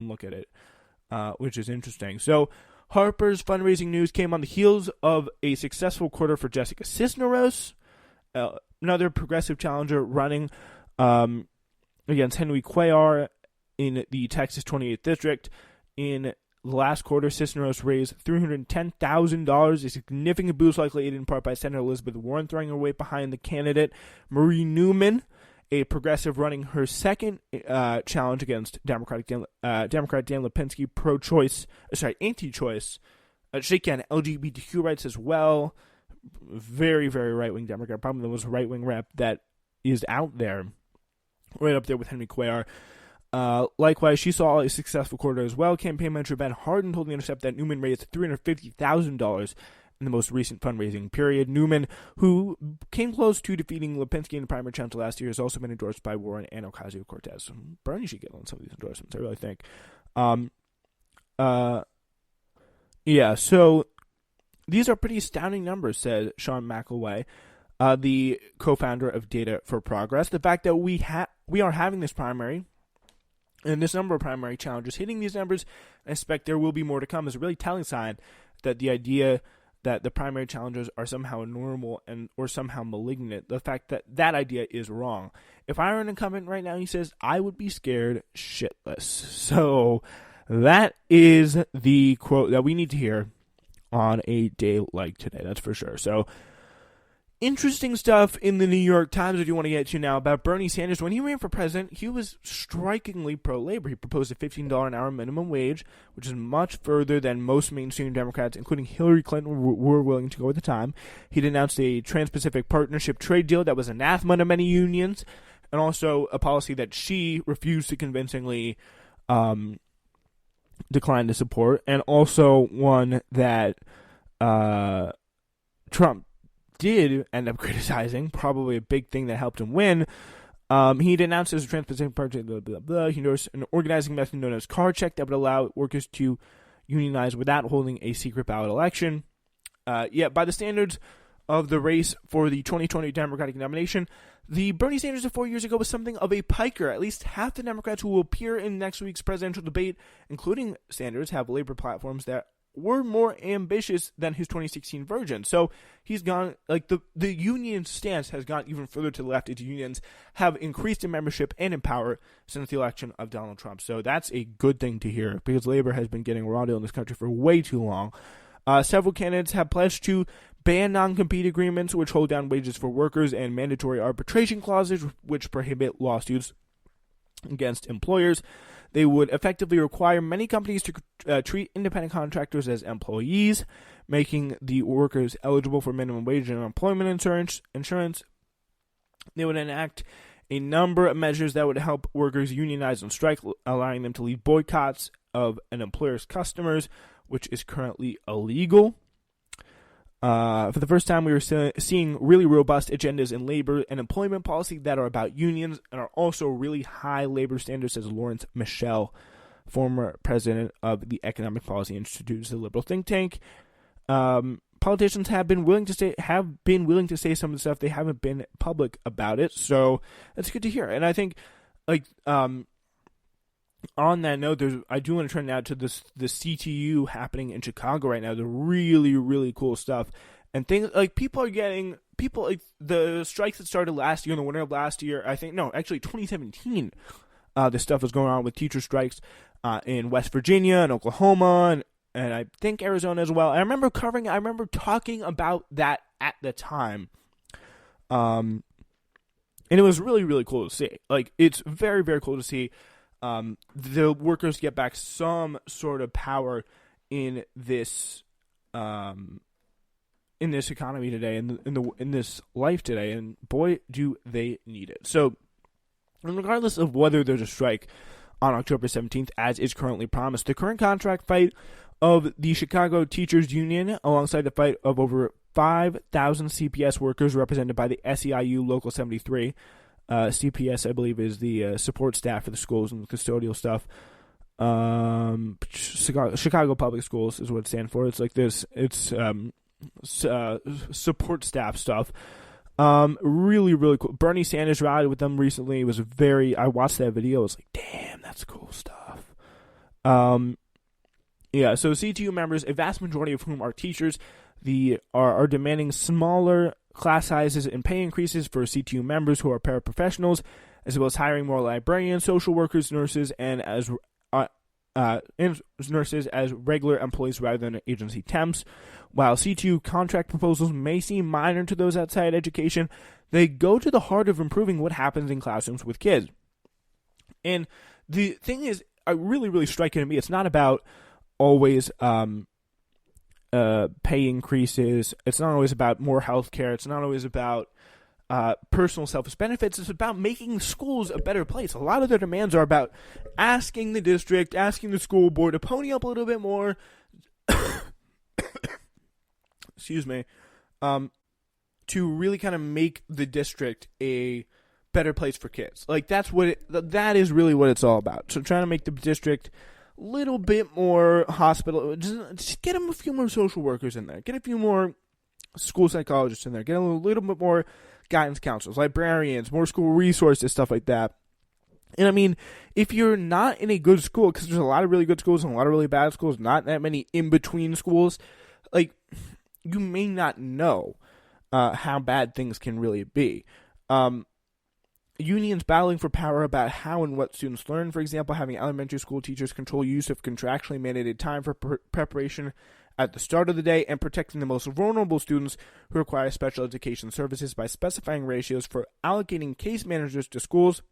look at it, which is interesting. So Harper's fundraising news came on the heels of a successful quarter for Jessica Cisneros, another progressive challenger running against Henry Cuellar in the Texas 28th District. In the last quarter, Cisneros raised $310,000, a significant boost likely aided in part by Senator Elizabeth Warren throwing her weight behind the candidate Marie Newman, a progressive running her second challenge against Democrat Dan Lipinski, anti-choice, shaking on LGBTQ rights as well. Very, very right-wing Democrat, probably the most right-wing rep that is out there, right up there with Henry Cuellar. Likewise, she saw a successful quarter as well. Campaign manager Ben Hardin told The Intercept that Newman raised $350,000 in the most recent fundraising period. Newman, who came close to defeating Lipinski in the primary challenge last year, has also been endorsed by Warren and Ocasio-Cortez. Bernie should get on some of these endorsements, I really think. So these are pretty astounding numbers, said Sean McElway, the co-founder of Data for Progress. The fact that we are having this primary and this number of primary challenges hitting these numbers, I expect there will be more to come, is a really telling sign that the idea that the primary challenges are somehow normal or somehow malignant, the fact that that idea is wrong. If I were an incumbent right now, he says, I would be scared shitless. So that is the quote that we need to hear on a day like today, that's for sure. So interesting stuff in the New York Times, if you want to get to now, about Bernie Sanders. When he ran for president, he was strikingly pro-labor. He proposed a $15 an hour minimum wage, which is much further than most mainstream Democrats, including Hillary Clinton, were willing to go at the time. He'd announced a Trans-Pacific Partnership trade deal that was anathema to many unions, and also a policy that she refused to convincingly decline to support, and also one that Trump did end up criticizing, probably a big thing that helped him win. He'd announced as a Trans-Pacific Partnership, blah, blah, blah. He endorsed an organizing method known as card check that would allow workers to unionize without holding a secret ballot election. Yet, by the standards of the race for the 2020 Democratic nomination, the Bernie Sanders of 4 years ago was something of a piker. At least half the Democrats who will appear in next week's presidential debate, including Sanders, have labor platforms that were more ambitious than his 2016 version. So he's gone, like, the union stance has gone even further to the left. Its unions have increased in membership and in power since the election of Donald Trump. So that's a good thing to hear, because labor has been getting raw deal in this country for way too long. Several candidates have pledged to ban non-compete agreements, which hold down wages for workers, and mandatory arbitration clauses, which prohibit lawsuits against employers. They would effectively require many companies to treat independent contractors as employees, making the workers eligible for minimum wage and unemployment insurance. They would enact a number of measures that would help workers unionize and strike, allowing them to lead boycotts of an employer's customers, which is currently illegal. For the first time, we were seeing really robust agendas in labor and employment policy that are about unions and are also really high labor standards, says Lawrence Michel, former president of the Economic Policy Institute, the liberal think tank. Politicians have been willing to say some of the stuff. They haven't been public about it, so that's good to hear. And I think, on that note, I do want to turn now to the CTU happening in Chicago right now. The really, really cool stuff. And things like people like the strikes that started last year, in the winter of last year, 2017, this stuff was going on with teacher strikes in West Virginia and Oklahoma and I think Arizona as well. I remember talking about that at the time. And it was really, really cool to see. Like, it's very, very cool to see the workers get back some sort of power in this economy today, in this life today, and boy, do they need it. So, regardless of whether there's a strike on October 17th, as is currently promised, the current contract fight of the Chicago Teachers Union, alongside the fight of over 5,000 CPS workers represented by the SEIU Local 73. CPS, I believe, is the support staff for the schools and the custodial stuff. Chicago Public Schools is what it stands for. It's like this. It's support staff stuff. Really, really cool. Bernie Sanders rallied with them recently. It was I watched that video. I was like, damn, that's cool stuff. So CTU members, a vast majority of whom are teachers, are demanding smaller class sizes and pay increases for CTU members who are paraprofessionals, as well as hiring more librarians, social workers, nurses, and nurses as regular employees rather than agency temps. While CTU contract proposals may seem minor to those outside education, they go to the heart of improving what happens in classrooms with kids. And the thing is, really, really striking to me, it's not about always pay increases. It's not always about more health care. It's not always about personal selfish benefits. It's about making schools a better place. A lot of their demands are about asking the district, asking the school board to pony up a little bit more. Excuse me. To really kind of make the district a better place for kids. Like that is really what it's all about. So trying to make the district a little bit more hospital. Just get them a few more social workers in there. Get a few more school psychologists in there. Get a little bit more guidance counselors, librarians, more school resources, stuff like that. And I mean, if you're not in a good school, because there's a lot of really good schools and a lot of really bad schools, not that many in-between schools, like, you may not know how bad things can really be. Unions battling for power about how and what students learn. For example, having elementary school teachers control use of contractually mandated time for preparation at the start of the day, and protecting the most vulnerable students who require special education services by specifying ratios for allocating case managers to schools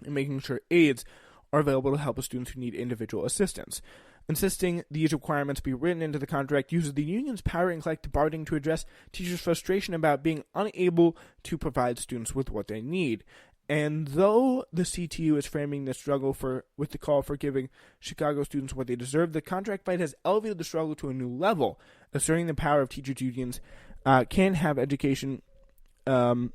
and making sure aides are available to help with students who need individual assistance. Insisting these requirements be written into the contract uses the union's power and collective bargaining to address teachers' frustration about being unable to provide students with what they need. And though the CTU is framing the struggle with the call for giving Chicago students what they deserve, the contract fight has elevated the struggle to a new level, asserting the power of teachers' unions can have education. Teachers'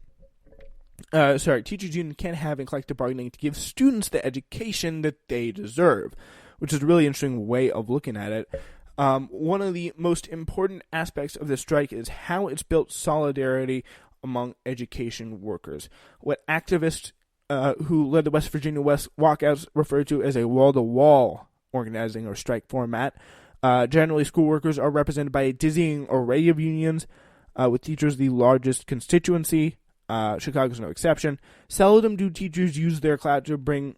union can have in collective bargaining to give students the education that they deserve, which is a really interesting way of looking at it. One of the most important aspects of this strike is how it's built solidarity among education workers. What activists who led the West Virginia walkouts refer to as a wall-to-wall organizing or strike format. Generally, school workers are represented by a dizzying array of unions, with teachers the largest constituency. Chicago's no exception. Seldom do teachers use their clout to bring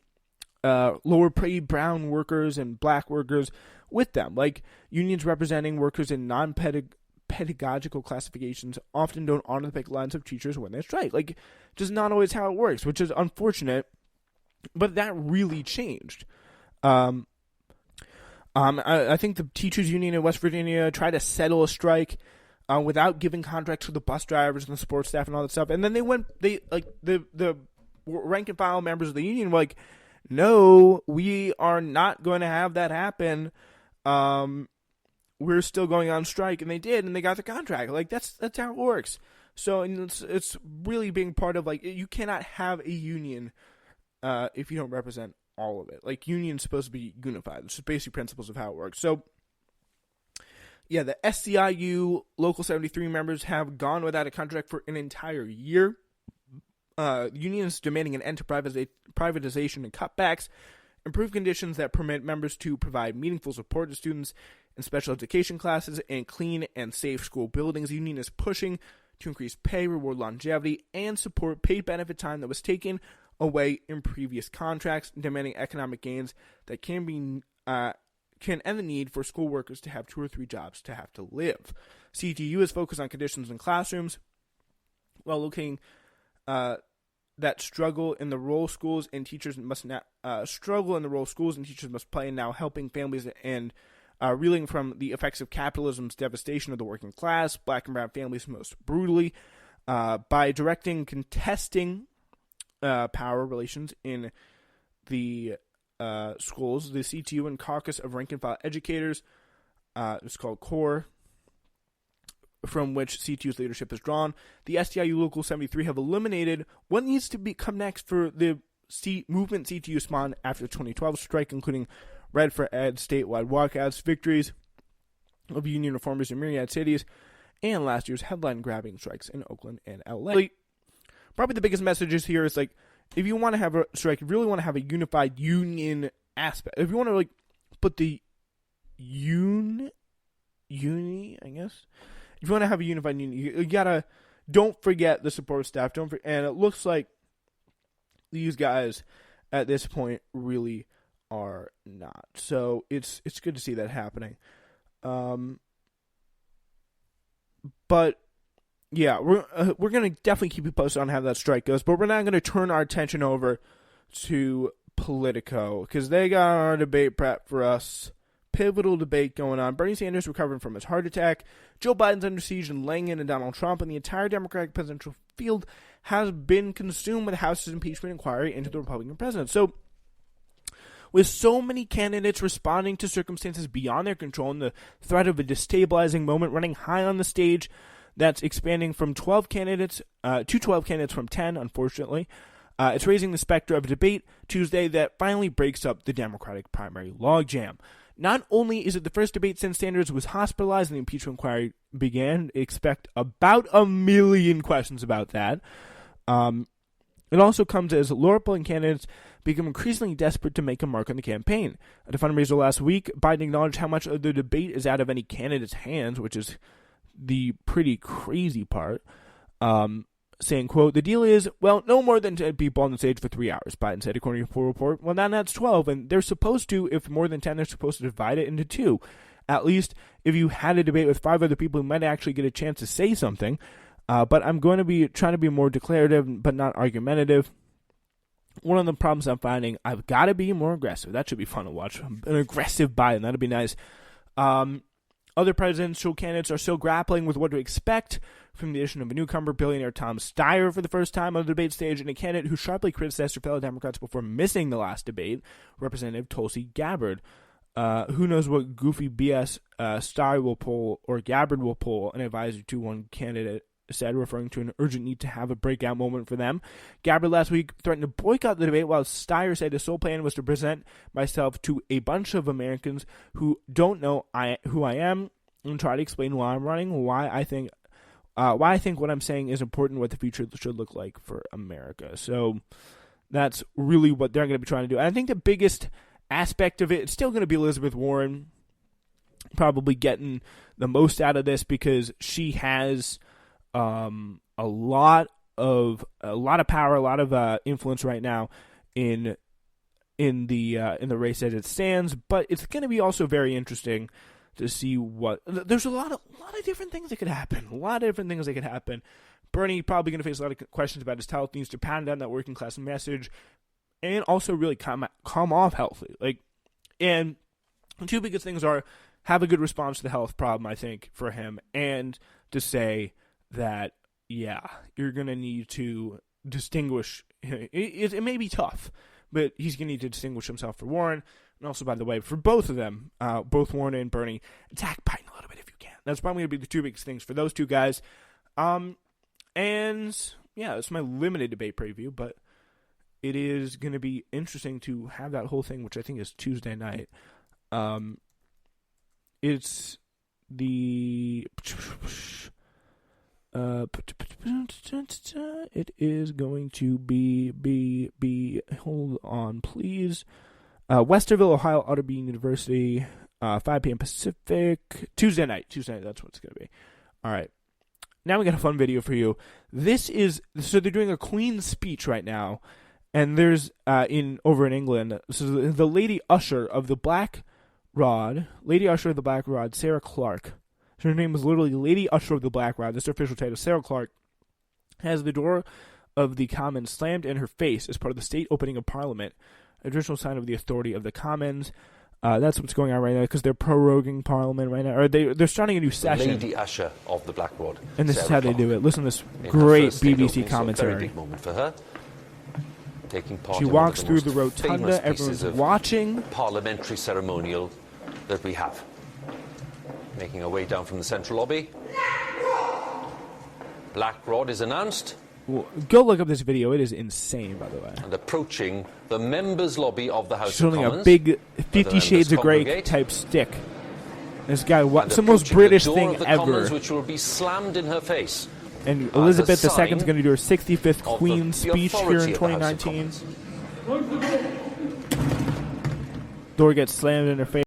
lower paid brown workers and black workers with them. Like, unions representing workers in non-pedagogical classifications often don't honor the picket lines of teachers when they strike. Like, just not always how it works, which is unfortunate, but that really changed. I think the teachers union in West Virginia tried to settle a strike without giving contracts to the bus drivers and the support staff and all that stuff. And then the rank and file members of the union were like, no, we are not going to have that happen. We're still going on strike, and they did, and they got the contract. Like, that's how it works. So, and it's really being part of, like, you cannot have a union if you don't represent all of it. Like, union's supposed to be unified. It's just basic principles of how it works. So, yeah, the SCIU Local 73 members have gone without a contract for an entire year. Unions demanding an end to privatization and cutbacks, improve conditions that permit members to provide meaningful support to students in special education classes, and clean and safe school buildings. The union is pushing to increase pay, reward longevity, and support paid benefit time that was taken away in previous contracts, demanding economic gains that can end the need for school workers to have 2 or 3 jobs to have to live. CTU is focused on conditions in classrooms while looking that struggle in the role schools and teachers must not struggle in the role schools and teachers must play in now helping families and reeling from the effects of capitalism's devastation of the working class, black and brown families most brutally, by directing contesting power relations in the schools. The CTU and Caucus of Rank and File Educators, it's called CORE, from which CTU's leadership is drawn. The STIU Local 73 have eliminated what needs to come next for the movement CTU spawned after the 2012 strike, including Red for Ed, statewide walkouts, victories of union reformers in myriad cities, and last year's headline-grabbing strikes in Oakland and LA. Probably the biggest messages here is, like, if you want to have a strike, if you really want to have a unified union aspect, if you want to, like, but the uni, I guess. If you want to have a unified union, you gotta, don't forget the support staff. And it looks like these guys at this point really are not. So it's good to see that happening. But yeah, we're gonna definitely keep you posted on how that strike goes. But we're not gonna turn our attention over to Politico because they got our debate prep for us. Pivotal debate going on. Bernie Sanders recovering from his heart attack. Joe Biden's under siege and laying in, and Donald Trump, and the entire Democratic presidential field has been consumed with the House's impeachment inquiry into the Republican president. So, with so many candidates responding to circumstances beyond their control and the threat of a destabilizing moment running high on the stage, that's expanding from 12 candidates to 12 candidates from 10, unfortunately. It's raising the specter of a debate Tuesday that finally breaks up the Democratic primary logjam. Not only is it the first debate since Sanders was hospitalized and the impeachment inquiry began, expect about 1 million questions about that. It also comes as lower-polling candidates become increasingly desperate to make a mark on the campaign. At a fundraiser last week, Biden acknowledged how much of the debate is out of any candidate's hands, which is the pretty crazy part. Saying, quote, "The deal is, well, no more than 10 people on the stage for 3 hours," Biden said, according to a full report. Well, now that's 12, and they're supposed to, if more than 10, they're supposed to divide it into 2. At least, if you had a debate with 5 other people, you might actually get a chance to say something. But I'm going to be trying to be more declarative, but not argumentative. One of the problems I'm finding, I've got to be more aggressive. That should be fun to watch. An aggressive Biden, that'd be nice. Other presidential candidates are still grappling with what to expect from the addition of a newcomer, billionaire Tom Steyer, for the first time on the debate stage, and a candidate who sharply criticized her fellow Democrats before missing the last debate, Representative Tulsi Gabbard. Who knows what goofy BS Steyer will pull or Gabbard will pull, an advisor to one candidate said, referring to an urgent need to have a breakout moment for them. Gabbard last week threatened to boycott the debate, while Steyer said his sole plan was to present myself to a bunch of Americans who don't know who I am and try to explain why I'm running, why I think what I'm saying is important, what the future should look like for America. So that's really what they're going to be trying to do. And I think the biggest aspect of it's still going to be Elizabeth Warren probably getting the most out of this because she has a lot of power, a lot of influence right now in the race as it stands. But it's going to be also very interesting to see what there's a lot of different things that could happen. Bernie probably going to face a lot of questions about his health. Needs to pound down that working class message, and also really come off healthy. And the two biggest things are have a good response to the health problem, I think, for him, and to say that, yeah, you're going to need to distinguish. It may be tough, but he's going to need to distinguish himself for Warren. And also, by the way, for both of them, both Warren and Bernie, attack Biden a little bit if you can. That's probably going to be the two biggest things for those two guys. And, yeah, it's my limited debate preview, but it is going to be interesting to have that whole thing, which I think is Tuesday night. It's the... it is going to be hold on, please. Westerville, Ohio, Otterbein University, 5 p.m. Pacific, Tuesday night, that's what it's going to be. All right. Now we got a fun video for you. So they're doing a Queen's speech right now, and there's, over in England, so the Lady Usher of the Black Rod, Sarah Clark. Her name is literally Lady Usher of the Black Rod. That's her official title. Sarah Clark has the door of the Commons slammed in her face as part of the state opening of Parliament, a traditional sign of the authority of the Commons. That's what's going on right now because they're proroguing Parliament right now. Or they're starting a new session. Lady Usher of the Black Rod. And this Sarah is how Clark. They do it. Listen to this great BBC commentary. Very big moment for her. Taking part she walks through the rotunda. Everyone's watching. Parliamentary ceremonial that we have. Making her way down from the central lobby. Black Rod is announced. Well, go look up this video. It is insane, by the way. And approaching the members' lobby of the House She's of holding Commons. A big 50 Shades of Grey type stick. This guy, it's the most British thing ever. Commons, which will be slammed in her face. And Elizabeth II is going to do her 65th Queen's speech here in 2019. Door gets slammed in her face.